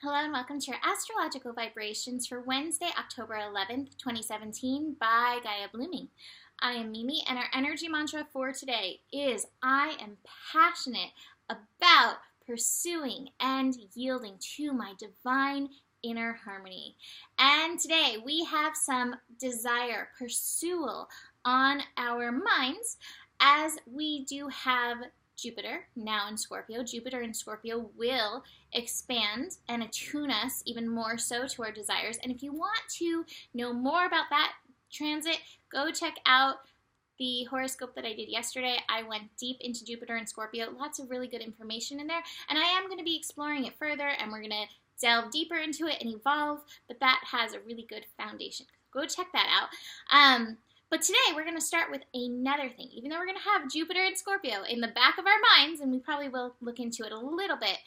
Hello and welcome to your astrological vibrations for Wednesday, October 11th, 2017 by Gaia Blooming. I am Mimi and our energy mantra for today is I am passionate about pursuing and yielding to my divine inner harmony. And today we have some desire, pursual on our minds as we do have Jupiter, now in Scorpio. Jupiter in Scorpio will expand and attune us even more so to our desires. And if you want to know more about that transit, go check out the horoscope that I did yesterday. I went deep into Jupiter and Scorpio. Lots of really good information in there. And I am going to be exploring it further, and we're going to delve deeper into it and evolve. But that has a really good foundation. Go check that out. But today we're going to start with another thing. Even though we're going to have Jupiter and Scorpio in the back of our minds, and we probably will look into it a little bit,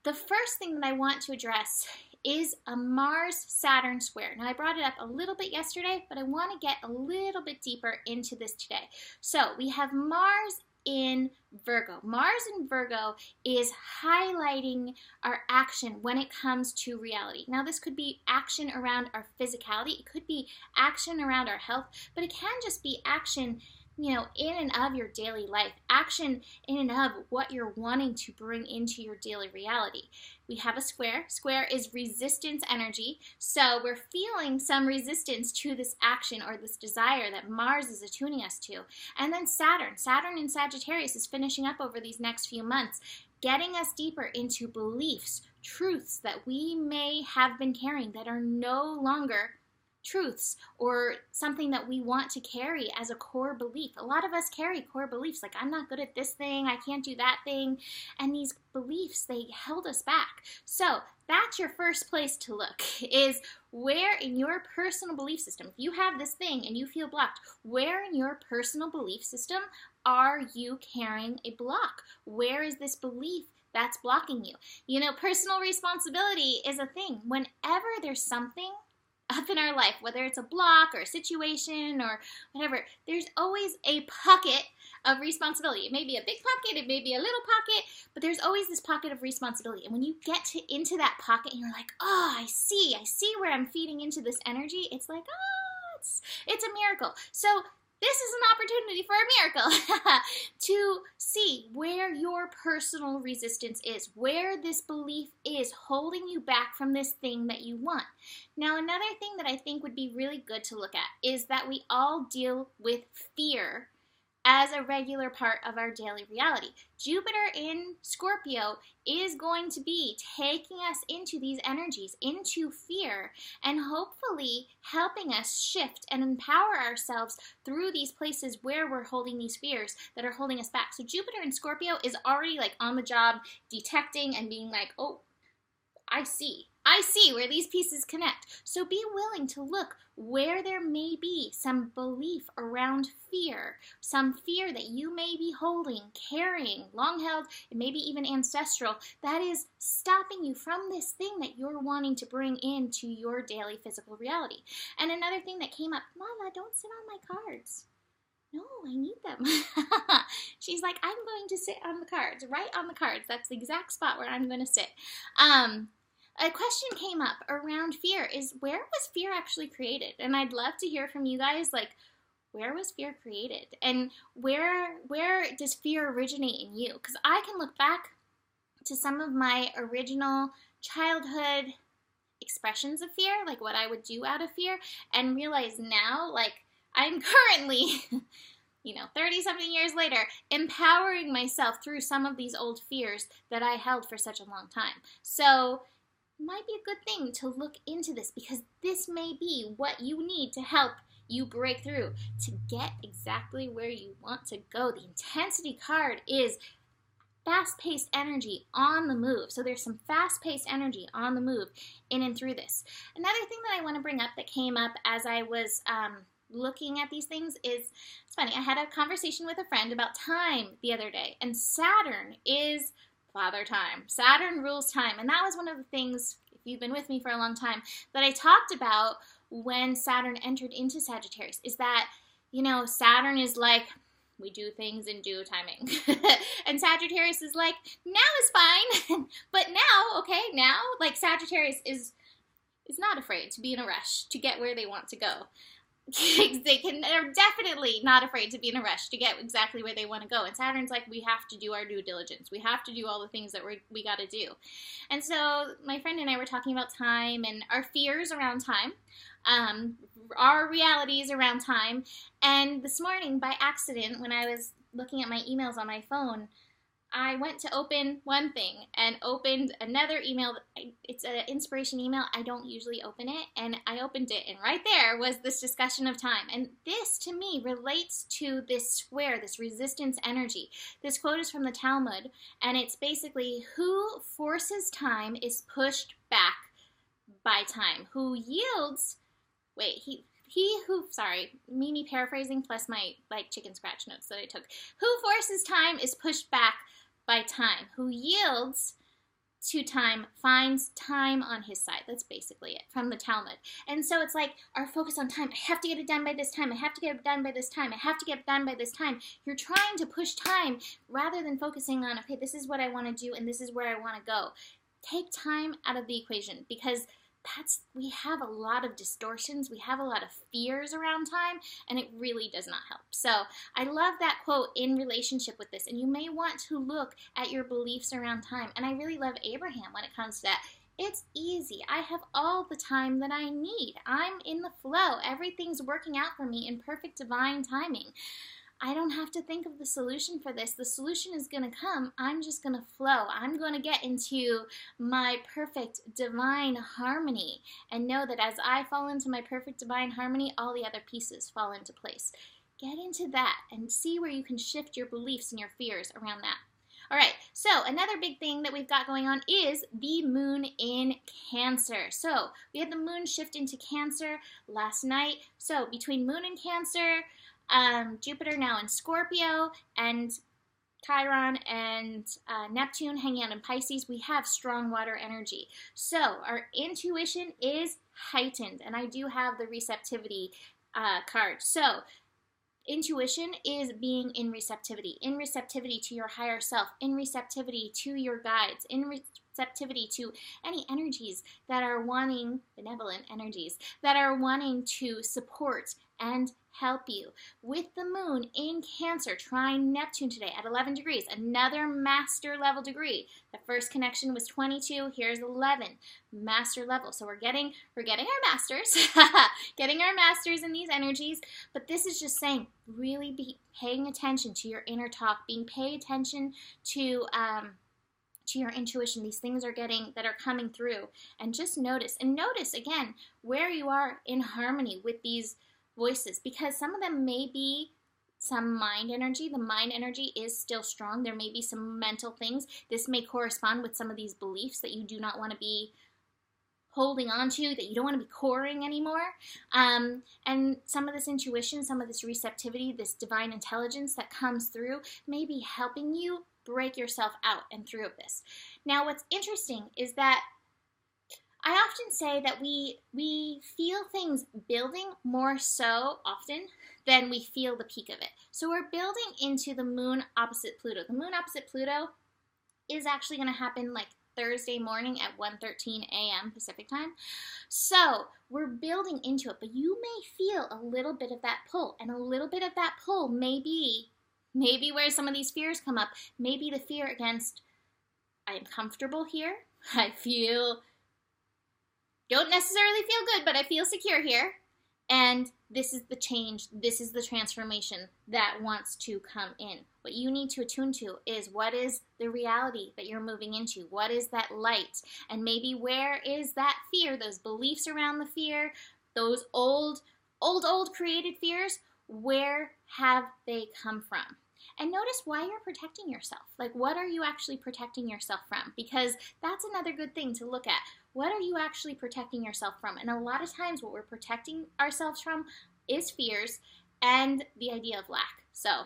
the first thing that I want to address is a Mars-Saturn square. Now, I brought it up a little bit yesterday, but I want to get a little bit deeper into this today. So we have Mars in Virgo. Mars in Virgo is highlighting our action when it comes to reality. Now, this could be action around our physicality. It could be action around our health, but it can just be action, in and of your daily life, action in and of what you're wanting to bring into your daily reality. We have a square. Square is resistance energy, so we're feeling some resistance to this action or this desire that Mars is attuning us to. And then Saturn in Sagittarius is finishing up over these next few months, getting us deeper into beliefs, truths that we may have been carrying that are no longer truths or something that we want to carry as a core belief. A lot of us carry core beliefs like I'm not good at this thing, I can't do that thing, and these beliefs, they held us back. So that's your first place to look, is where in your personal belief system, if you have this thing and you feel blocked, where in your personal belief system are you carrying a block? Where is this belief that's blocking you? Personal responsibility is a thing. Whenever there's something up in our life, whether it's a block or a situation or whatever, there's always a pocket of responsibility. It may be a big pocket, it may be a little pocket, but there's always this pocket of responsibility. And when you get into that pocket and you're like, oh, I see where I'm feeding into this energy, it's like, oh, it's a miracle. So this is an opportunity for a miracle to see where your personal resistance is, where this belief is holding you back from this thing that you want. Now, another thing that I think would be really good to look at is that we all deal with fear as a regular part of our daily reality. Jupiter in Scorpio is going to be taking us into these energies, into fear, and hopefully helping us shift and empower ourselves through these places where we're holding these fears that are holding us back. So Jupiter in Scorpio is already like on the job, detecting and being like, oh, I see where these pieces connect. So be willing to look where there may be some belief around fear, some fear that you may be holding, carrying, long held, and maybe even ancestral, that is stopping you from this thing that you're wanting to bring into your daily physical reality. And another thing that came up, Mama, don't sit on my cards. No, I need them. She's like, I'm going to sit on the cards, right on the cards. That's the exact spot where I'm going to sit. A question came up around fear is, where was fear actually created? And I'd love to hear from you guys, like, where was fear created? And where does fear originate in you? Because I can look back to some of my original childhood expressions of fear, like what I would do out of fear, and realize now, like, I'm currently 30-something years later, empowering myself through some of these old fears that I held for such a long time. So it might be a good thing to look into this, because this may be what you need to help you break through to get exactly where you want to go. The intensity card is fast-paced energy on the move. So there's some fast-paced energy on the move in and through this. Another thing that I want to bring up that came up as I was looking at these things is, it's funny, I had a conversation with a friend about time the other day, and Saturn is Father Time. Saturn rules time, and that was one of the things, if you've been with me for a long time, that I talked about when Saturn entered into Sagittarius, is that, Saturn is like we do things in due timing. And Sagittarius is like, now is fine. But now, okay, now, like Sagittarius is not afraid to be in a rush to get where they want to go. They're definitely not afraid to be in a rush to get exactly where they want to go. And Saturn's like, we have to do our due diligence. We have to do all the things that we got to do. And so my friend and I were talking about time and our fears around time, our realities around time. And this morning, by accident, when I was looking at my emails on my phone, I went to open one thing and opened another email. It's an inspiration email. I don't usually open it. And I opened it, and right there was this discussion of time. And this, to me, relates to this square, this resistance energy. This quote is from the Talmud, and it's basically, who forces time is pushed back by time. Who yields, Mimi paraphrasing plus my, chicken scratch notes that I took. Who forces time is pushed back by time. Who yields to time finds time on his side. That's basically it from the Talmud. And so it's like our focus on time. I have to get it done by this time. I have to get it done by this time. I have to get it done by this time. You're trying to push time rather than focusing on, okay, this is what I want to do and this is where I want to go. Take time out of the equation, because we have a lot of distortions, we have a lot of fears around time, and it really does not help. So I love that quote in relationship with this, and you may want to look at your beliefs around time. And I really love Abraham when it comes to that. It's easy. I have all the time that I need. I'm in the flow. Everything's working out for me in perfect divine timing. I don't have to think of the solution for this. The solution is going to come. I'm just going to flow. I'm going to get into my perfect divine harmony and know that as I fall into my perfect divine harmony, all the other pieces fall into place. Get into that and see where you can shift your beliefs and your fears around that. All right, so another big thing that we've got going on is the moon in Cancer. So we had the moon shift into Cancer last night. So between moon and Cancer, Jupiter now in Scorpio, and Chiron and Neptune hanging out in Pisces, we have strong water energy. So our intuition is heightened, and I do have the receptivity card. So intuition is being in receptivity to your higher self, in receptivity to your guides, in receptivity to any energies that are wanting, benevolent energies, that are wanting to support and help you. With the moon in Cancer, trine Neptune today at 11 degrees, another master level degree. The first connection was 22, here's 11, master level. So we're getting our masters, getting our masters in these energies, but this is just saying, really be paying attention to your inner talk, pay attention to your intuition, these things that are coming through, and just notice again where you are in harmony with these voices, because some of them may be some mind energy. The mind energy is still strong. There may be some mental things. This may correspond with some of these beliefs that you do not want to be holding on to, that you don't want to be coring anymore. And some of this intuition, some of this receptivity, this divine intelligence that comes through may be helping you break yourself out and through of this. Now, what's interesting is that I often say that we feel things building more so often than we feel the peak of it. So we're building into the moon opposite Pluto. The moon opposite Pluto is actually going to happen like Thursday morning at 1:13 a.m. Pacific time. So we're building into it, but you may feel a little bit of that pull, and a little bit of that pull may be where some of these fears come up. Maybe the fear against, I'm comfortable here, don't necessarily feel good, but I feel secure here. And this is the change, this is the transformation that wants to come in. What you need to attune to is, what is the reality that you're moving into? What is that light? And maybe where is that fear, those beliefs around the fear, those old created fears, where have they come from? And notice why you're protecting yourself. Like, what are you actually protecting yourself from? Because that's another good thing to look at. What are you actually protecting yourself from? And a lot of times what we're protecting ourselves from is fears and the idea of lack. So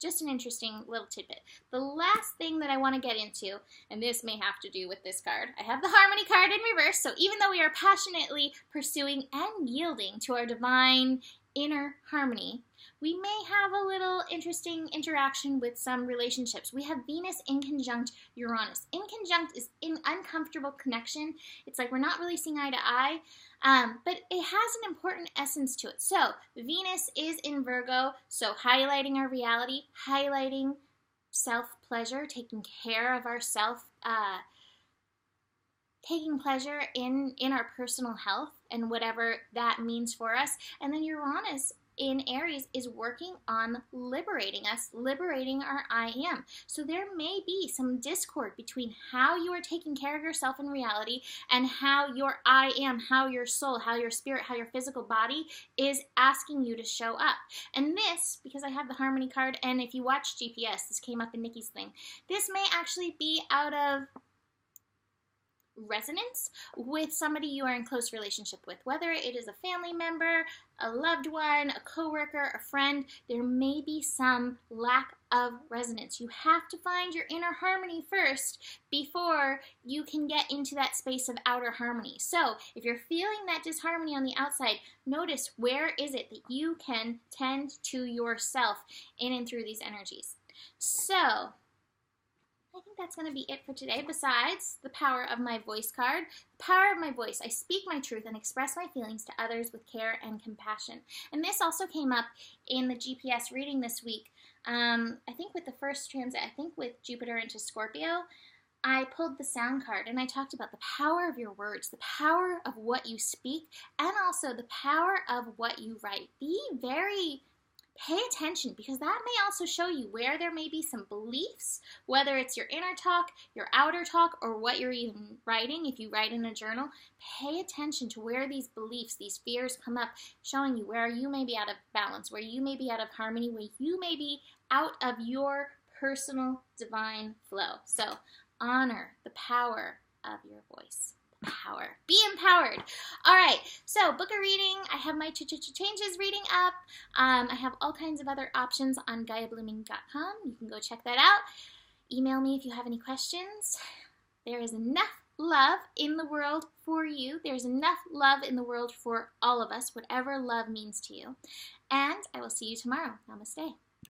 just an interesting little tidbit. The last thing that I want to get into, and this may have to do with this card, I have the Harmony card in reverse. So even though we are passionately pursuing and yielding to our divine inner harmony, we may have a little interesting interaction with some relationships. We have Venus in conjunct Uranus. In conjunct is in uncomfortable connection. It's like we're not really seeing eye to eye, but it has an important essence to it. So Venus is in Virgo, so highlighting our reality, highlighting self-pleasure, taking care of ourself, taking pleasure in our personal health and whatever that means for us. And then Uranus in Aries is working on liberating us, liberating our I am. So there may be some discord between how you are taking care of yourself in reality and how your I am, how your soul, how your spirit, how your physical body is asking you to show up. And this, because I have the Harmony card, and if you watch GPS, this came up in Nikki's thing, this may actually be out of resonance with somebody you are in close relationship with, whether it is a family member, a loved one, a coworker, a friend. There may be some lack of resonance. You have to find your inner harmony first before you can get into that space of outer harmony. So if you're feeling that disharmony on the outside, notice where is it that you can tend to yourself in and through these energies. So I think that's going to be it for today, besides the power of my voice card. The power of my voice. I speak my truth and express my feelings to others with care and compassion. And this also came up in the GPS reading this week. I think with the first transit, I think with Jupiter into Scorpio, I pulled the sound card and I talked about the power of your words, the power of what you speak, and also the power of what you write. Pay attention, because that may also show you where there may be some beliefs, whether it's your inner talk, your outer talk, or what you're even writing. If you write in a journal, pay attention to where these beliefs, these fears come up, showing you where you may be out of balance, where you may be out of harmony, where you may be out of your personal divine flow. So honor the power of your voice. Power. Be empowered. All right, so book a reading. I have my changes reading up. I have all kinds of other options on GaiaBlooming.com. You can go check that out. Email me if you have any questions. There is enough love in the world for you. There's enough love in the world for all of us, whatever love means to you. And I will see you tomorrow. Namaste.